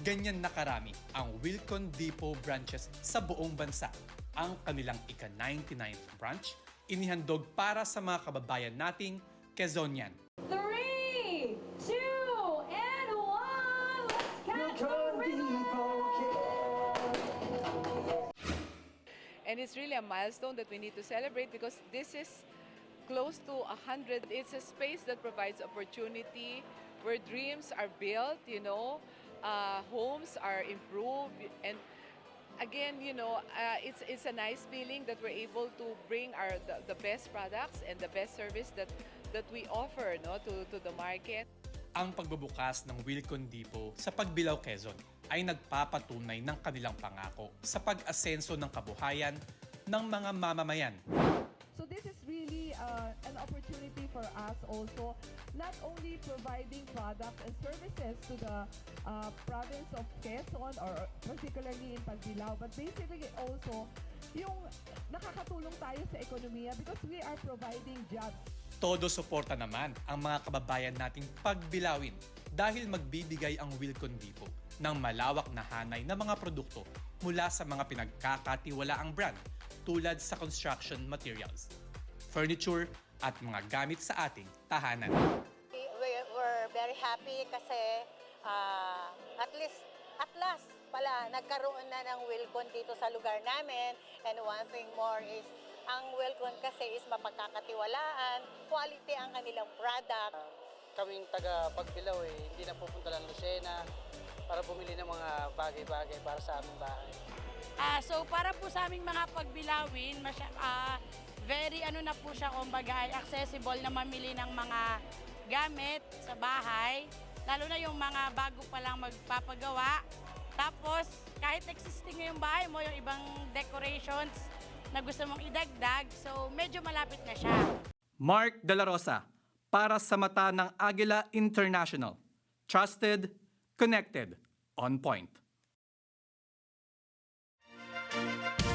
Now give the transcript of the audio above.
Ganyan nakarami ang Wilcon Depot branches sa buong bansa. Ang kanilang ika-99th branch, inihandog para sa mga kababayan nating Quezonian. 3, 2, and 1. Let's catch the And it's really a milestone that we need to celebrate because this is close to 100. It's a space that provides opportunity where dreams are built, homes are improved. And again, it's a nice feeling that we're able to bring the best products and the best service that we offer to the market. Ang pagbubukas ng Wilcon Depot sa Pagbilao, Quezon ay nagpapatunay ng kanilang pangako sa pag-asenso ng kabuhayan ng mga mamamayan. So this is really an opportunity for us also, not only providing products and services to the province of Quezon or particularly in Pagbilao, but basically also yung nakakatulong tayo sa ekonomiya because we are providing jobs. Todo suporta naman ang mga kababayan nating pagbilawin dahil magbibigay ang Wilcon Depot ng malawak na hanay na mga produkto mula sa mga pinagkakatiwalaang brand tulad sa construction materials, furniture at mga gamit sa ating tahanan. We're very happy kasi at last pala nagkaroon na ng Wilcon dito sa lugar namin, and one thing more is ang Wilcon kasi is mapagkakatiwalaan, quality ang kanilang product. Kaming taga Pagbilao hindi na pupunta ng Lucena para bumili ng mga bagay-bagay para sa aming bahay. So para po sa aming mga Pagbilawin, very na po siya, kumbaga accessible na mamili ng mga gamit sa bahay, lalo na yung mga bago pa lang magpapagawa. Tapos kahit existing yung bahay mo, yung ibang decorations na gusto mong idagdag, so medyo malapit na siya. Mark De La Rosa, para sa mata ng Agila International. Trusted, connected, on point.